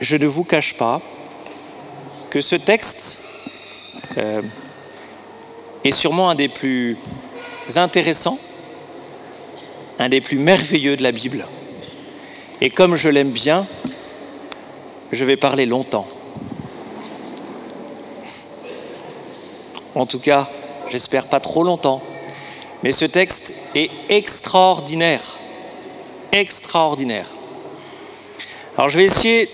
je ne vous cache pas que ce texte est sûrement un des plus intéressants, un des plus merveilleux de la Bible. Et comme je l'aime bien, je vais parler longtemps. En tout cas, j'espère pas trop longtemps. Mais ce texte est extraordinaire. Extraordinaire. Alors je vais essayer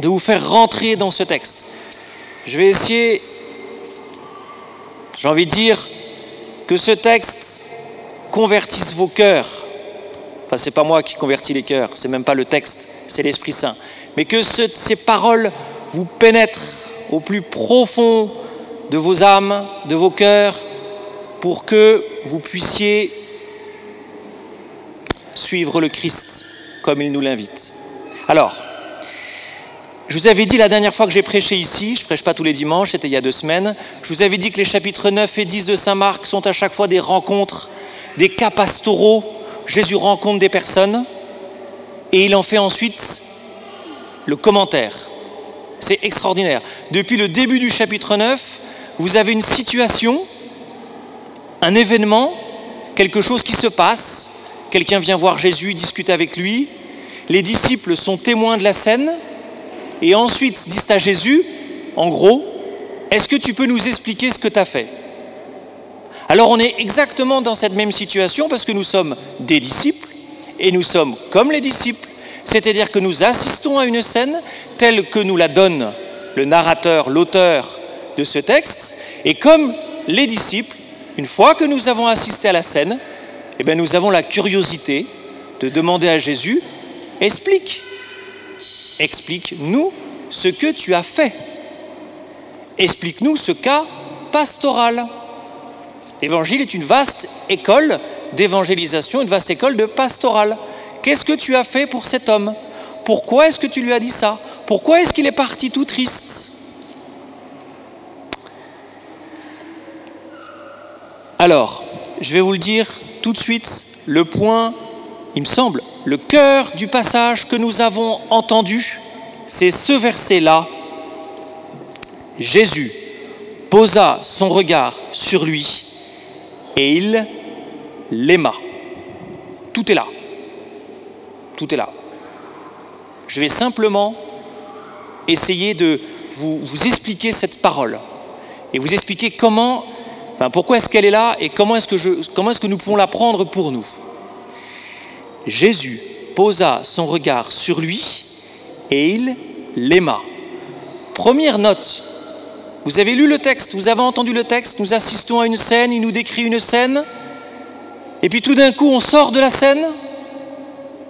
de vous faire rentrer dans ce texte. Je vais essayer, j'ai envie de dire, que ce texte convertisse vos cœurs. Enfin, c'est pas moi qui convertis les cœurs, c'est même pas le texte, c'est l'Esprit Saint. Mais que ces paroles vous pénètrent au plus profond de vos âmes, de vos cœurs, pour que vous puissiez suivre le Christ comme il nous l'invite. Alors, je vous avais dit la dernière fois que j'ai prêché ici, je ne prêche pas tous les dimanches, c'était il y a 2 semaines, je vous avais dit que les chapitres 9 et 10 de Saint Marc sont à chaque fois des rencontres, des cas pastoraux. Jésus rencontre des personnes et il en fait ensuite le commentaire. C'est extraordinaire. Depuis le début du chapitre 9, vous avez une situation, un événement, quelque chose qui se passe, quelqu'un vient voir Jésus, discute avec lui, les disciples sont témoins de la scène, et ensuite disent à Jésus, en gros, est-ce que tu peux nous expliquer ce que tu as fait ? Alors on est exactement dans cette même situation parce que nous sommes des disciples, et nous sommes comme les disciples, c'est-à-dire que nous assistons à une scène telle que nous la donne le narrateur, l'auteur de ce texte, et comme les disciples, une fois que nous avons assisté à la scène, eh bien nous avons la curiosité de demander à Jésus, explique-nous ce que tu as fait. Explique-nous ce cas pastoral. L'Évangile est une vaste école d'évangélisation, une vaste école de pastorale. Qu'est-ce que tu as fait pour cet homme ? Pourquoi est-ce que tu lui as dit ça ? Pourquoi est-ce qu'il est parti tout triste ? Alors, je vais vous le dire tout de suite, le point, il me semble, le cœur du passage que nous avons entendu, c'est ce verset-là. Jésus posa son regard sur lui et il l'aima. Tout est là. Tout est là. Je vais simplement essayer de vous expliquer cette parole et vous expliquer pourquoi est-ce qu'elle est là et comment est-ce que nous pouvons la prendre pour nous. Jésus posa son regard sur lui et il l'aima. Première note, vous avez lu le texte, vous avez entendu le texte, nous assistons à une scène, il nous décrit une scène, et puis tout d'un coup on sort de la scène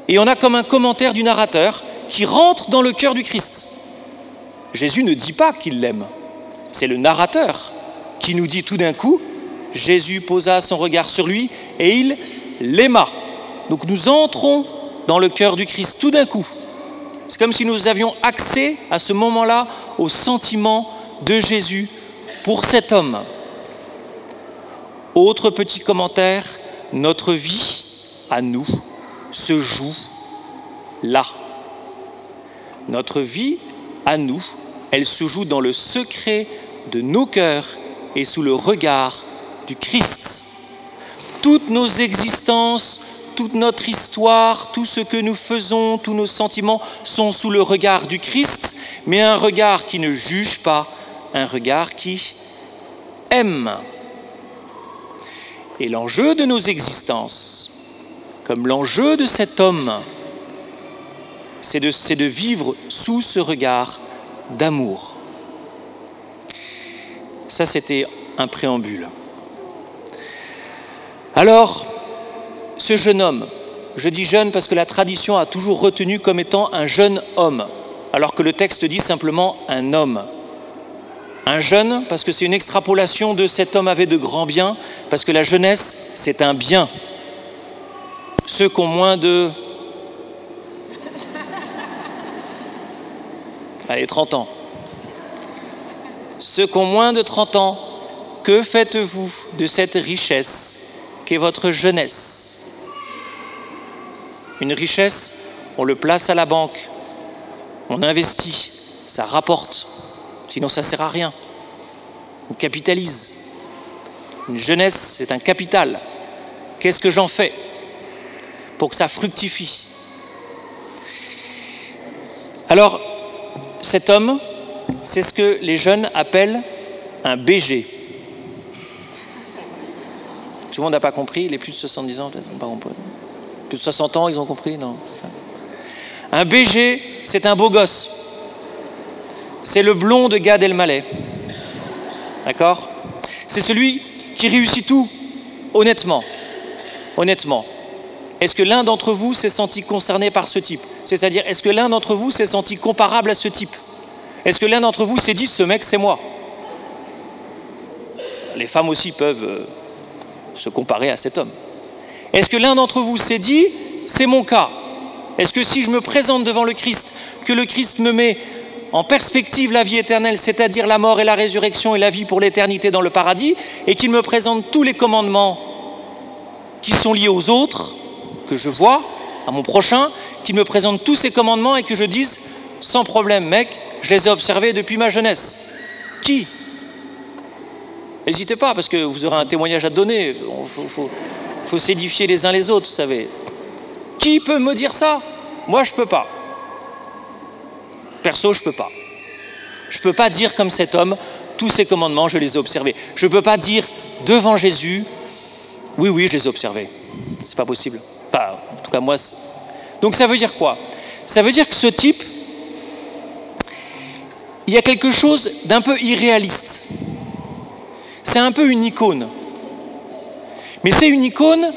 et on a comme un commentaire du narrateur qui rentre dans le cœur du Christ. Jésus ne dit pas qu'il l'aime, c'est le narrateur qui nous dit tout d'un coup, Jésus posa son regard sur lui et il l'aima. Donc nous entrons dans le cœur du Christ tout d'un coup. C'est comme si nous avions accès à ce moment-là au sentiment de Jésus pour cet homme. Autre petit commentaire, notre vie à nous se joue là. Notre vie à nous, elle se joue dans le secret de nos cœurs et sous le regard du Christ. Toutes nos existences, toute notre histoire, tout ce que nous faisons, tous nos sentiments sont sous le regard du Christ, mais un regard qui ne juge pas, un regard qui aime. Et l'enjeu de nos existences, comme l'enjeu de cet homme, c'est de vivre sous ce regard d'amour. Ça, c'était un préambule. Alors, ce jeune homme, je dis jeune parce que la tradition a toujours retenu comme étant un jeune homme, alors que le texte dit simplement un homme. Un jeune, parce que c'est une extrapolation de cet homme avait de grands biens, parce que la jeunesse, c'est un bien. Ceux qui ont moins de... 30 ans. Ceux qui ont moins de 30 ans, que faites-vous de cette richesse qu'est votre jeunesse ? Une richesse, on le place à la banque, on investit, ça rapporte. Sinon, ça ne sert à rien. On capitalise. Une jeunesse, c'est un capital. Qu'est-ce que j'en fais pour que ça fructifie? Alors, cet homme, c'est ce que les jeunes appellent un BG. Tout le monde n'a pas compris, les plus de 70 ans peut-être n'ont pas compris. Plus de 60 ans, ils ont compris, non. Un BG, c'est un beau gosse. C'est le blond de Gad Elmaleh. D'accord? C'est celui qui réussit tout, honnêtement. Honnêtement. Est-ce que l'un d'entre vous s'est senti concerné par ce type? C'est-à-dire, est-ce que l'un d'entre vous s'est senti comparable à ce type? Est-ce que l'un d'entre vous s'est dit, ce mec, c'est moi? Les femmes aussi peuvent se comparer à cet homme. Est-ce que l'un d'entre vous s'est dit, c'est mon cas? Est-ce que si je me présente devant le Christ, que le Christ me met en perspective la vie éternelle, c'est-à-dire la mort et la résurrection et la vie pour l'éternité dans le paradis, et qu'il me présente tous les commandements qui sont liés aux autres, que je vois, à mon prochain, qu'il me présente tous ces commandements et que je dise, sans problème mec, je les ai observés depuis ma jeunesse. Qui? N'hésitez pas, parce que vous aurez un témoignage à donner. Il faut s'édifier les uns les autres, vous savez. Qui peut me dire ça? Moi, je ne peux pas. Perso, je ne peux pas. Je ne peux pas dire comme cet homme, tous ces commandements, je les ai observés. Je ne peux pas dire devant Jésus, oui, oui, je les ai observés. C'est pas possible. Enfin, en tout cas, moi... Donc ça veut dire quoi? Ça veut dire que ce type, il y a quelque chose d'un peu irréaliste. C'est un peu une icône. Mais c'est une icône,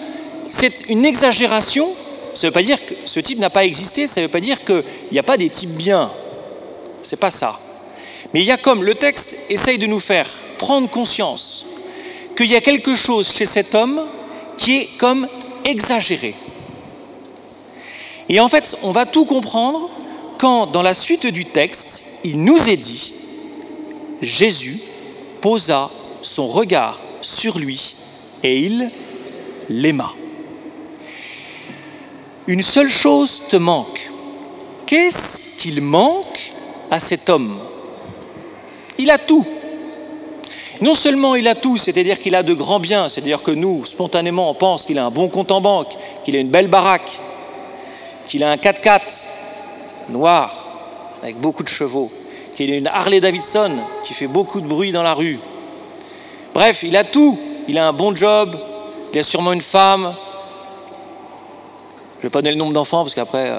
c'est une exagération. Ça ne veut pas dire que ce type n'a pas existé, ça ne veut pas dire qu'il n'y a pas des types bien. C'est pas ça. Mais il y a comme, le texte essaye de nous faire prendre conscience qu'il y a quelque chose chez cet homme qui est comme exagéré. Et en fait, on va tout comprendre quand, dans la suite du texte, il nous est dit, Jésus posa son regard sur lui et il l'aima. Une seule chose te manque. Qu'est-ce qu'il manque à cet homme? Il a tout. Non seulement il a tout, c'est-à-dire qu'il a de grands biens, c'est-à-dire que nous, spontanément, on pense qu'il a un bon compte en banque, qu'il a une belle baraque, qu'il a un 4x4 noir avec beaucoup de chevaux, qu'il a une Harley Davidson qui fait beaucoup de bruit dans la rue. Bref, il a tout. Il a un bon job, il a sûrement une femme. Je ne vais pas donner le nombre d'enfants parce qu'après,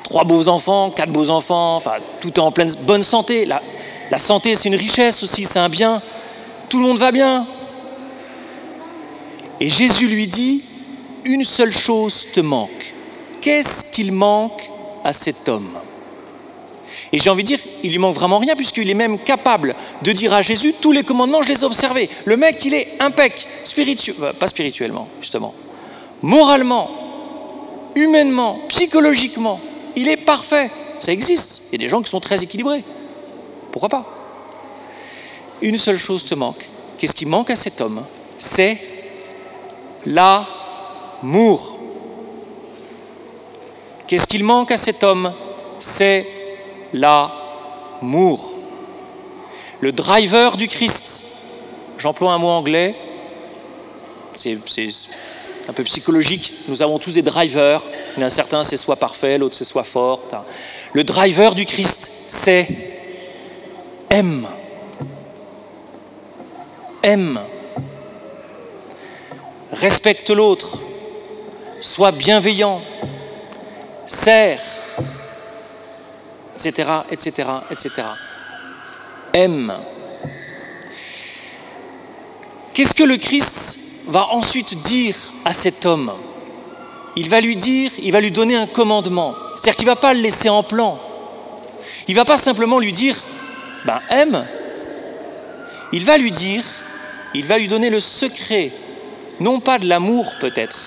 3 beaux enfants, 4 beaux enfants, enfin, tout est en pleine bonne santé. La santé, c'est une richesse aussi, c'est un bien. Tout le monde va bien. Et Jésus lui dit, une seule chose te manque. Qu'est-ce qu'il manque à cet homme? Et j'ai envie de dire, il lui manque vraiment rien puisqu'il est même capable de dire à Jésus, tous les commandements, je les ai observés. Le mec, il est impec, pas spirituellement, justement. Moralement, humainement, psychologiquement, il est parfait. Ça existe. Il y a des gens qui sont très équilibrés. Pourquoi pas? Une seule chose te manque. Qu'est-ce qui manque à cet homme? C'est l'amour. Qu'est-ce qu'il manque à cet homme? C'est l'amour. Le driver du Christ. J'emploie un mot anglais. C'est un peu psychologique. Nous avons tous des drivers. Il y en a certains, c'est soit parfait, l'autre, c'est soit fort. Le driver du Christ, c'est aime. Aime. Respecte l'autre. Sois bienveillant. Sers. Etc., etc., etc. Aime. Qu'est-ce que le Christ va ensuite dire à cet homme? Il va lui donner un commandement. C'est-à-dire qu'il ne va pas le laisser en plan. Il ne va pas simplement lui dire, aime. Il va lui donner le secret, non pas de l'amour peut-être,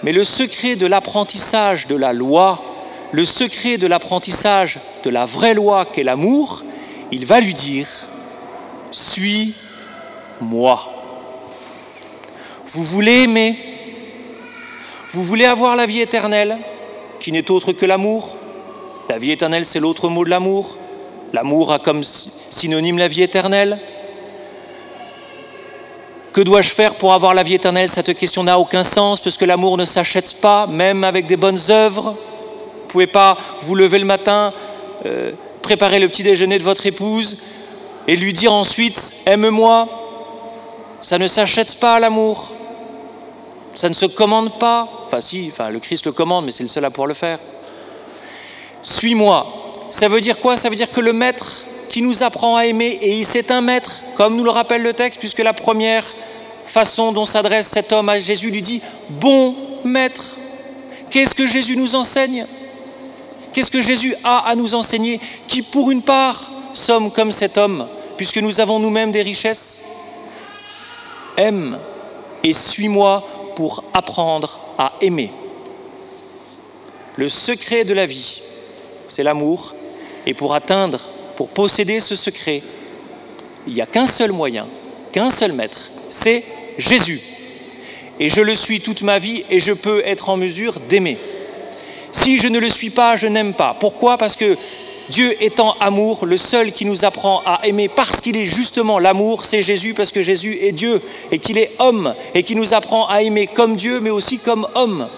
mais le secret de l'apprentissage de la loi, le secret de l'apprentissage de la vraie loi qu'est l'amour. Il va lui dire, suis-moi. Vous voulez aimer? Vous voulez avoir la vie éternelle, qui n'est autre que l'amour? La vie éternelle, c'est l'autre mot de l'amour. L'amour a comme synonyme la vie éternelle. Que dois-je faire pour avoir la vie éternelle? Cette question n'a aucun sens, parce que l'amour ne s'achète pas, même avec des bonnes œuvres. Vous ne pouvez pas vous lever le matin, préparer le petit déjeuner de votre épouse et lui dire ensuite « aime-moi ». Ça ne s'achète pas, l'amour. Ça ne se commande pas. Le Christ le commande, mais c'est le seul à pouvoir le faire. Suis-moi. Ça veut dire quoi? Ça veut dire que le maître qui nous apprend à aimer, et c'est un maître, comme nous le rappelle le texte, puisque la première façon dont s'adresse cet homme à Jésus lui dit « bon maître ». Qu'est-ce que Jésus nous enseigne? Qu'est-ce que Jésus a à nous enseigner, qui pour une part sommes comme cet homme, puisque nous avons nous-mêmes des richesses? Aime et suis-moi pour apprendre à aimer. Le secret de la vie, c'est l'amour, et pour posséder ce secret, il n'y a qu'un seul moyen, qu'un seul maître, c'est Jésus. Et je le suis toute ma vie et je peux être en mesure d'aimer. Si je ne le suis pas, je n'aime pas. Pourquoi? Parce que Dieu étant amour, le seul qui nous apprend à aimer parce qu'il est justement l'amour, c'est Jésus, parce que Jésus est Dieu et qu'il est homme et qui nous apprend à aimer comme Dieu mais aussi comme homme.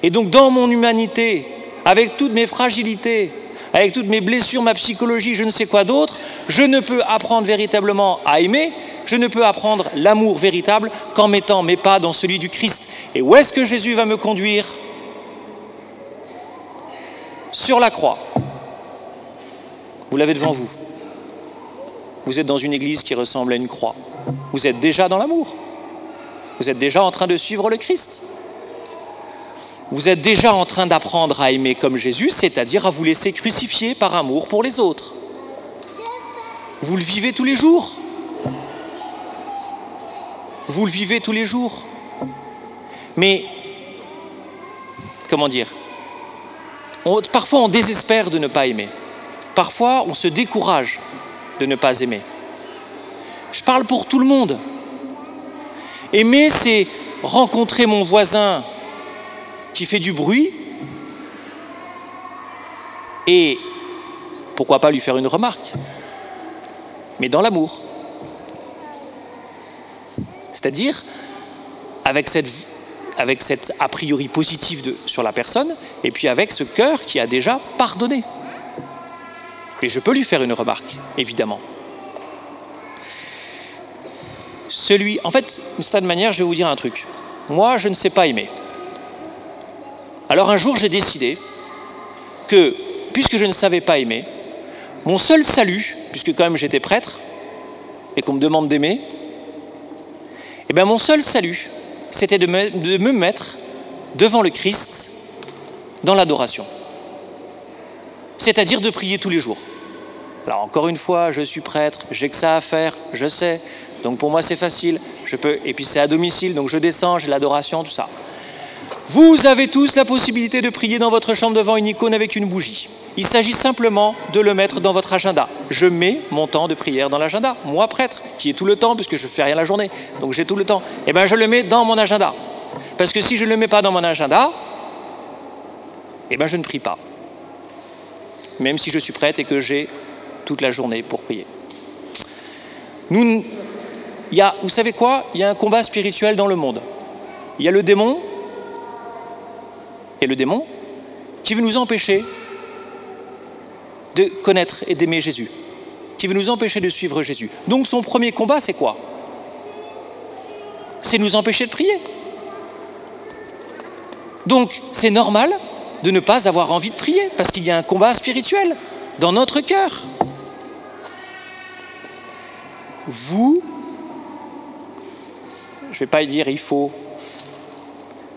Et donc dans mon humanité, avec toutes mes fragilités, avec toutes mes blessures, ma psychologie, je ne sais quoi d'autre, je ne peux apprendre véritablement à aimer, je ne peux apprendre l'amour véritable qu'en mettant mes pas dans celui du Christ. Et où est-ce que Jésus va me conduire? Sur la croix. Vous l'avez devant vous. Vous êtes dans une église qui ressemble à une croix. Vous êtes déjà dans l'amour. Vous êtes déjà en train de suivre le Christ. Vous êtes déjà en train d'apprendre à aimer comme Jésus, c'est-à-dire à vous laisser crucifier par amour pour les autres. Vous le vivez tous les jours. Vous le vivez tous les jours. Mais, comment dire, parfois on désespère de ne pas aimer. Parfois on se décourage de ne pas aimer. Je parle pour tout le monde. Aimer, c'est rencontrer mon voisin qui fait du bruit et pourquoi pas lui faire une remarque, mais dans l'amour. C'est-à-dire avec cette a priori positive sur la personne et puis avec ce cœur qui a déjà pardonné. Et je peux lui faire une remarque, évidemment. En fait, d'une certaine manière, je vais vous dire un truc. Moi, je ne sais pas aimer. Alors un jour, j'ai décidé que, puisque je ne savais pas aimer, mon seul salut, puisque quand même j'étais prêtre, et qu'on me demande d'aimer, eh bien mon seul salut, c'était de me mettre devant le Christ dans l'adoration. C'est-à-dire de prier tous les jours. Alors encore une fois, je suis prêtre, j'ai que ça à faire, je sais, donc pour moi c'est facile, je peux, et puis c'est à domicile, donc je descends, j'ai l'adoration, tout ça. Vous avez tous la possibilité de prier dans votre chambre devant une icône avec une bougie. Il s'agit simplement de le mettre dans votre agenda. Je mets mon temps de prière dans l'agenda. Moi, prêtre, qui ai tout le temps, puisque je ne fais rien la journée, donc j'ai tout le temps, eh bien je le mets dans mon agenda. Parce que si je ne le mets pas dans mon agenda, eh bien je ne prie pas. Même si je suis prêtre et que j'ai toute la journée pour prier. Vous savez quoi? Il y a un combat spirituel dans le monde. Il y a le démon, et le démon qui veut nous empêcher de connaître et d'aimer Jésus, qui veut nous empêcher de suivre Jésus. Donc son premier combat, c'est quoi? C'est nous empêcher de prier. Donc c'est normal de ne pas avoir envie de prier, parce qu'il y a un combat spirituel dans notre cœur. Vous, je ne vais pas dire il faut,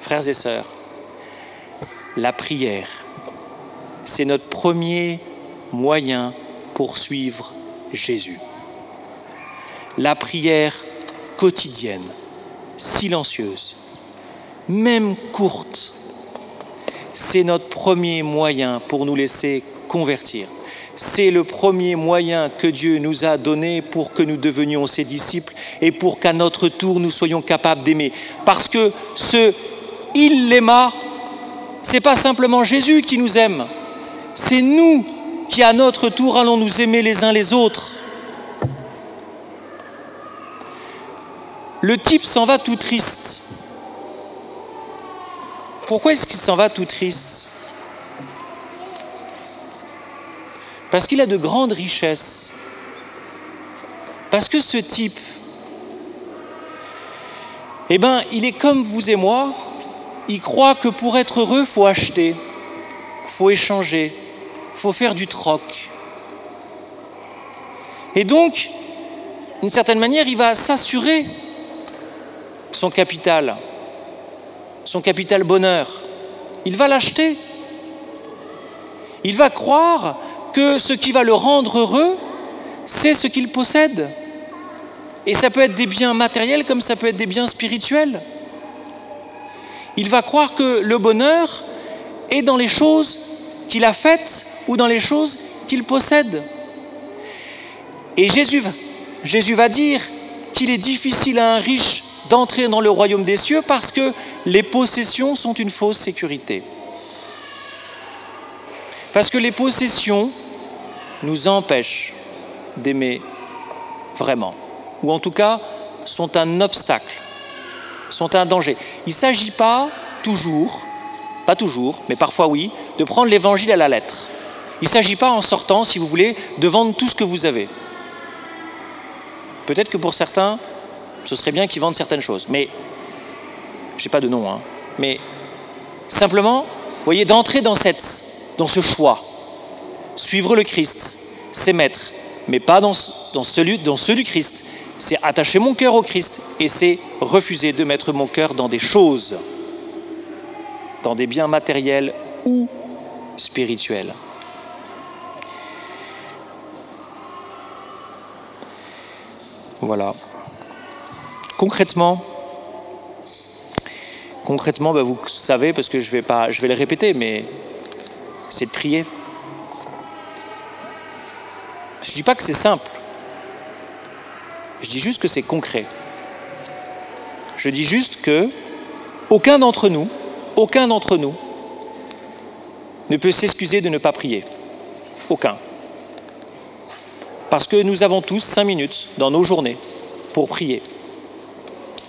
frères et sœurs, la prière, c'est notre premier moyen pour suivre Jésus. La prière quotidienne, silencieuse, même courte, c'est notre premier moyen pour nous laisser convertir. C'est le premier moyen que Dieu nous a donné pour que nous devenions ses disciples et pour qu'à notre tour nous soyons capables d'aimer. Parce que il l'aima, c'est pas simplement Jésus qui nous aime, c'est nous qui à notre tour allons nous aimer les uns les autres. Le type s'en va tout triste. Pourquoi est-ce qu'il s'en va tout triste? Parce qu'il a de grandes richesses. Parce que ce type, il est comme vous et moi, il croit que pour être heureux, il faut acheter, il faut échanger, il faut faire du troc. Et donc, d'une certaine manière, il va s'assurer son capital bonheur. Il va l'acheter. Il va croire que ce qui va le rendre heureux, c'est ce qu'il possède. Et ça peut être des biens matériels comme ça peut être des biens spirituels. Il va croire que le bonheur est dans les choses qu'il a faites ou dans les choses qu'il possède. Et Jésus va dire qu'il est difficile à un riche d'entrer dans le royaume des cieux parce que les possessions sont une fausse sécurité. Parce que les possessions nous empêchent d'aimer vraiment. Ou en tout cas, sont un obstacle, sont un danger. Il ne s'agit pas toujours, mais parfois oui, de prendre l'évangile à la lettre. Il ne s'agit pas en sortant, si vous voulez, de vendre tout ce que vous avez. Peut-être que pour certains, ce serait bien qu'ils vendent certaines choses, mais je n'ai pas de nom, mais simplement, vous voyez, d'entrer dans ce choix, suivre le Christ, c'est mettre, mais pas dans celui du Christ. C'est attacher mon cœur au Christ et c'est refuser de mettre mon cœur dans des choses, dans des biens matériels ou spirituels. Voilà. Concrètement, vous savez, parce que je vais le répéter, mais c'est de prier. Je ne dis pas que c'est simple. Je dis juste que c'est concret. Je dis juste que aucun d'entre nous ne peut s'excuser de ne pas prier. Aucun. Parce que nous avons tous 5 minutes dans nos journées pour prier.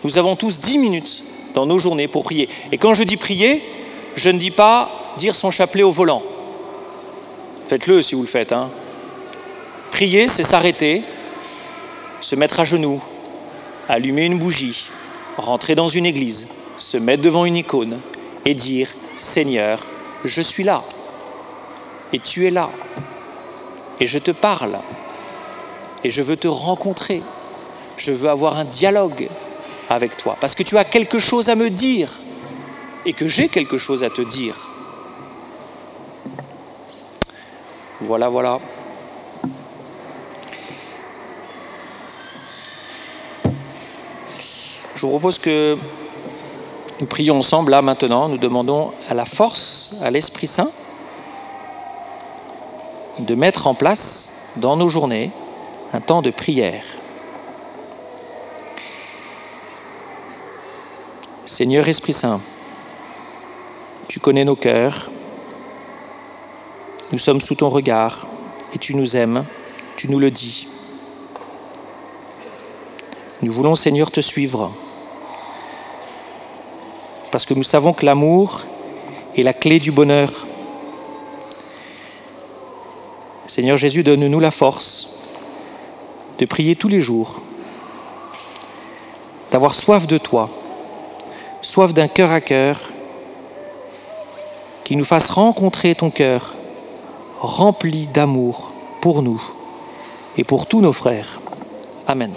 Nous avons tous 10 minutes dans nos journées pour prier. Et quand je dis prier, je ne dis pas dire son chapelet au volant. Faites-le si vous le faites. Prier, c'est s'arrêter, se mettre à genoux, allumer une bougie, rentrer dans une église, se mettre devant une icône et dire « Seigneur, je suis là, et tu es là, et je te parle, et je veux te rencontrer, je veux avoir un dialogue avec toi, parce que tu as quelque chose à me dire, et que j'ai quelque chose à te dire. » Voilà. Je vous propose que nous prions ensemble, là, maintenant. Nous demandons à la force, à l'Esprit Saint, de mettre en place dans nos journées un temps de prière. Seigneur Esprit Saint, tu connais nos cœurs, nous sommes sous ton regard et tu nous aimes, tu nous le dis. Nous voulons, Seigneur, te suivre, parce que nous savons que l'amour est la clé du bonheur. Seigneur Jésus, donne-nous la force de prier tous les jours, d'avoir soif de toi, soif d'un cœur à cœur, qui nous fasse rencontrer ton cœur, rempli d'amour pour nous et pour tous nos frères. Amen.